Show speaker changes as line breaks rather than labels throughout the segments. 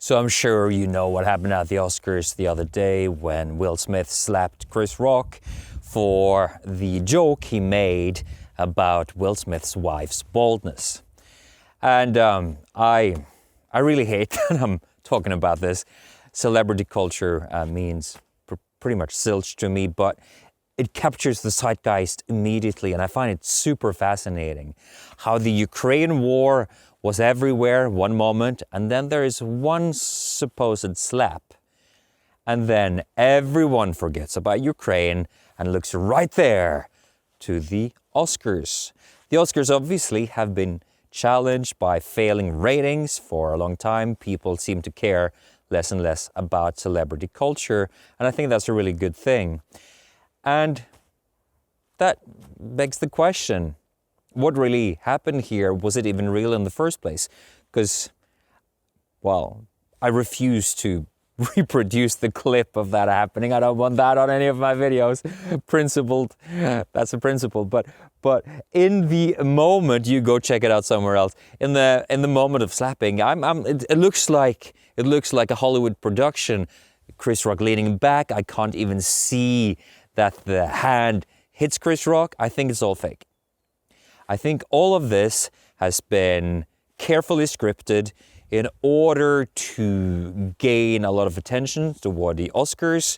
So I'm sure you know what happened at the Oscars the other day when Will Smith slapped Chris Rock for the joke he made about Will Smith's wife's baldness. And I really hate that I'm talking about this. Celebrity culture means pretty much zilch to me, but it captures the zeitgeist immediately, and I find it super fascinating how the Ukraine war was everywhere one moment, and then there is one supposed slap, and then everyone forgets about Ukraine and looks right there to the Oscars. The Oscars obviously have been challenged by failing ratings for a long time. People seem to care less and less about celebrity culture, and I think that's a really good thing. And that begs the question, what really happened here? Was it even real in the first place? Because, well, I refuse to reproduce the clip of that happening. I don't want that on any of my videos. Principled, that's a principle. But in the moment, you go check it out somewhere else. In the moment of slapping, it looks like a Hollywood production. Chris Rock leaning back. I can't even see that the hand hits Chris Rock. I think it's all fake. I think all of this has been carefully scripted in order to gain a lot of attention toward the Oscars,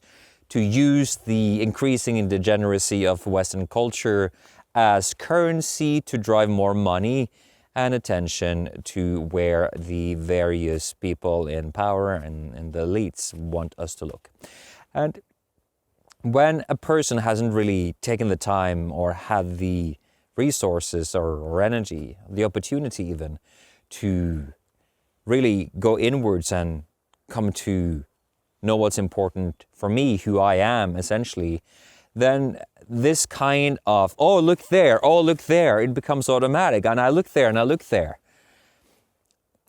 to use the increasing degeneracy of Western culture as currency to drive more money and attention to where the various people in power and the elites want us to look. And when a person hasn't really taken the time or had the resources or energy, the opportunity even, to really go inwards and come to know what's important for me, who I am essentially, then this kind of, oh look there, it becomes automatic, and I look there and I look there.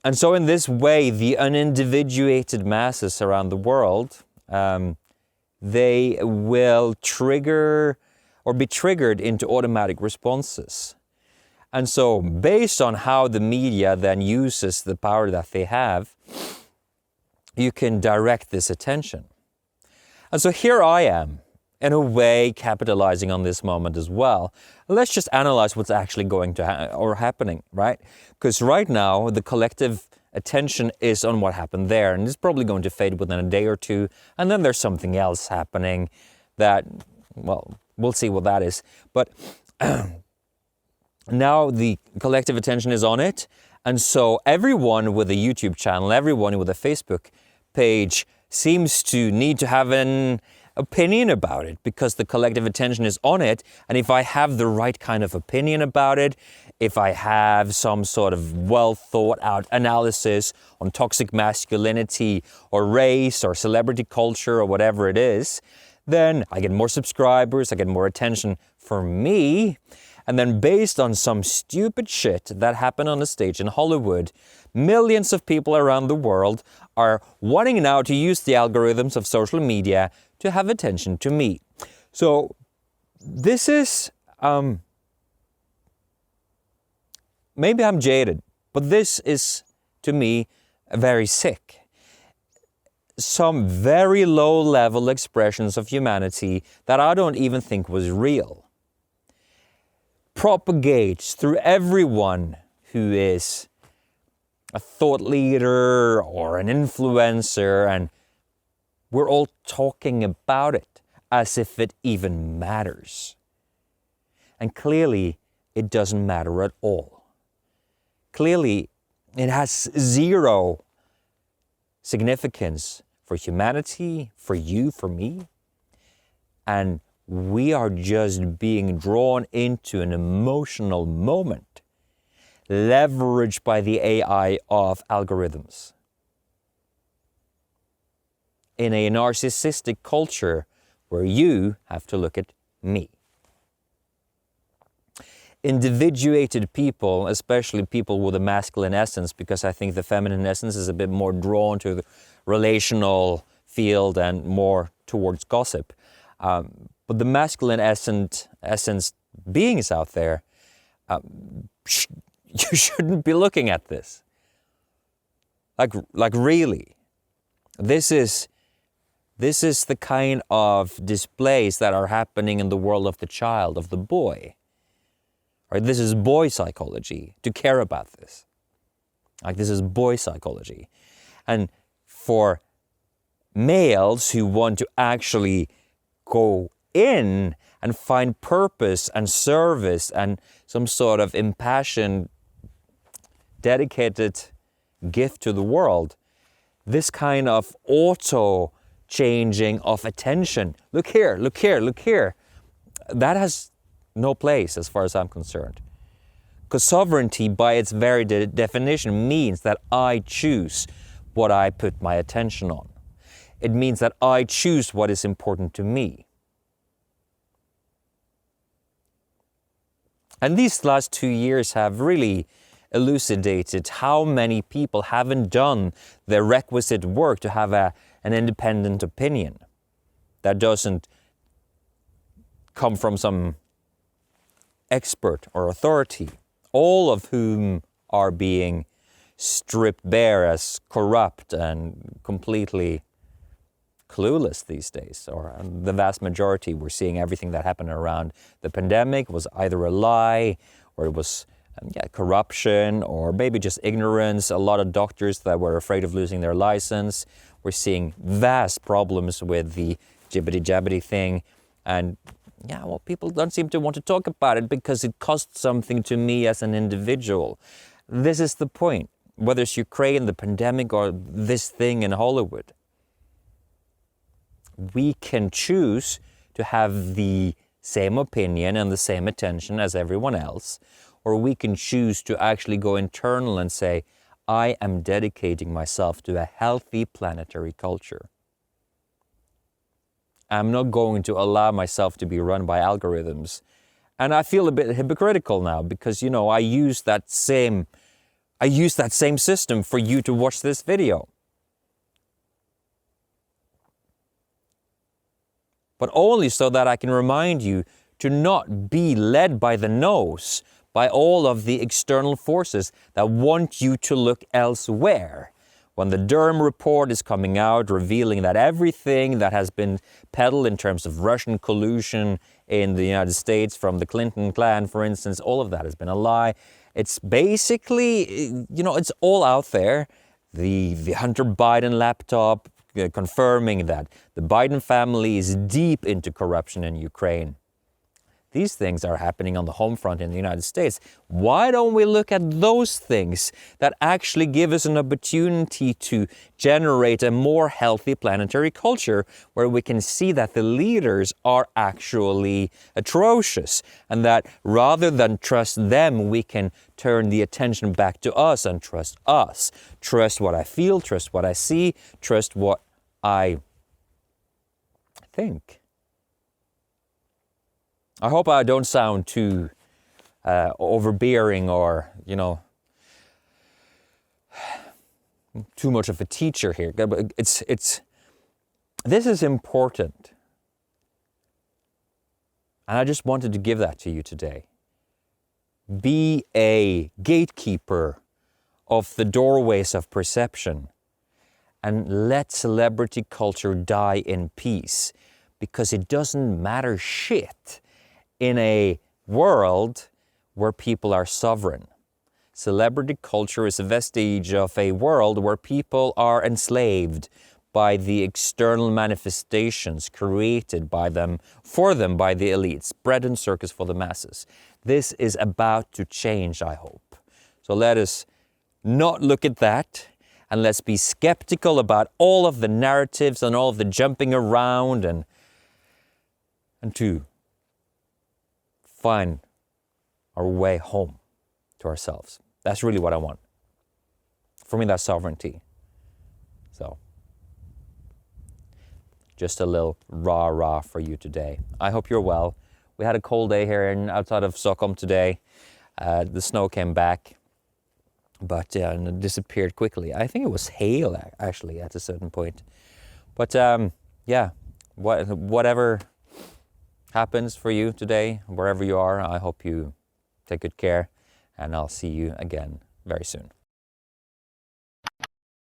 And so in this way, the unindividuated masses around the world, they will trigger or be triggered into automatic responses. And so based on how the media then uses the power that they have, you can direct this attention. And so here I am, in a way, capitalizing on this moment as well. Let's just analyze what's actually going to happening, right? Because right now, the collective attention is on what happened there, and it's probably going to fade within a day or two, and then there's something else happening that, well, we'll see what that is. But now the collective attention is on it, and so everyone with a YouTube channel, everyone with a Facebook page seems to need to have an opinion about it because the collective attention is on it. And if I have the right kind of opinion about it, if I have some sort of well thought out analysis on toxic masculinity or race or celebrity culture or whatever it is, then I get more subscribers, I get more attention for me. And then based on some stupid shit that happened on a stage in Hollywood, millions of people around the world are wanting now to use the algorithms of social media to have attention to me. So this is, maybe I'm jaded, but this is, to me, very sick. Some very low-level expressions of humanity that I don't even think was real propagates through everyone who is a thought leader or an influencer, and we're all talking about it as if it even matters. And clearly, it doesn't matter at all. Clearly, it has zero significance for humanity, for you, for me. And we are just being drawn into an emotional moment, leveraged by the AI of algorithms. In a narcissistic culture where you have to look at me. Individuated people, especially people with a masculine essence, because I think the feminine essence is a bit more drawn to the relational field and more towards gossip. But the masculine essence beings out there, you shouldn't be looking at this. Like really. This is the kind of displays that are happening in the world of the child, of the boy. Right? This is boy psychology, to care about this. Like, this is boy psychology. And for males who want to actually go in and find purpose and service and some sort of impassioned, dedicated gift to the world, this kind of auto-changing of attention, look here, look here, look here, that has no place as far as I'm concerned. Because sovereignty, by its very definition, means that I choose what I put my attention on. It means that I choose what is important to me. And these last 2 years have really elucidated how many people haven't done the requisite work to have an independent opinion that doesn't come from some expert or authority, all of whom are being stripped bare as corrupt and completely clueless these days. Or the vast majority, we're seeing everything that happened around the pandemic was either a lie, or it was corruption, or maybe just ignorance. A lot of doctors that were afraid of losing their license. We're seeing vast problems with the jibbity-jabbity thing. And people don't seem to want to talk about it because it costs something to me as an individual. This is the point, whether it's Ukraine, the pandemic, or this thing in Hollywood. We can choose to have the same opinion and the same attention as everyone else, or we can choose to actually go internal and say, I am dedicating myself to a healthy planetary culture. I'm not going to allow myself to be run by algorithms. And I feel a bit hypocritical now because, I use that same system for you to watch this video. But only so that I can remind you to not be led by the nose by all of the external forces that want you to look elsewhere. When the Durham report is coming out revealing that everything that has been peddled in terms of Russian collusion in the United States from the Clinton clan, for instance, all of that has been a lie. It's basically, it's all out there. The Hunter Biden laptop confirming that the Biden family is deep into corruption in Ukraine. These things are happening on the home front in the United States. Why don't we look at those things that actually give us an opportunity to generate a more healthy planetary culture where we can see that the leaders are actually atrocious and that rather than trust them, we can turn the attention back to us and trust us. Trust what I feel, trust what I see, trust what I think. I hope I don't sound too overbearing or, too much of a teacher here. This is important. And I just wanted to give that to you today. Be a gatekeeper of the doorways of perception and let celebrity culture die in peace, because it doesn't matter shit in a world where people are sovereign. Celebrity culture is a vestige of a world where people are enslaved by the external manifestations created by them, for them by the elites, bread and circus for the masses. This is about to change, I hope. So let us not look at that, and let's be skeptical about all of the narratives and all of the jumping around and to find our way home to ourselves. That's really what I want. For me, that's sovereignty. So, just a little rah-rah for you today. I hope you're well. We had a cold day here outside of Stockholm today. The snow came back, but and it disappeared quickly. I think it was hail, actually, at a certain point. But whatever happens for you today, wherever you are, I hope you take good care, and I'll see you again very soon.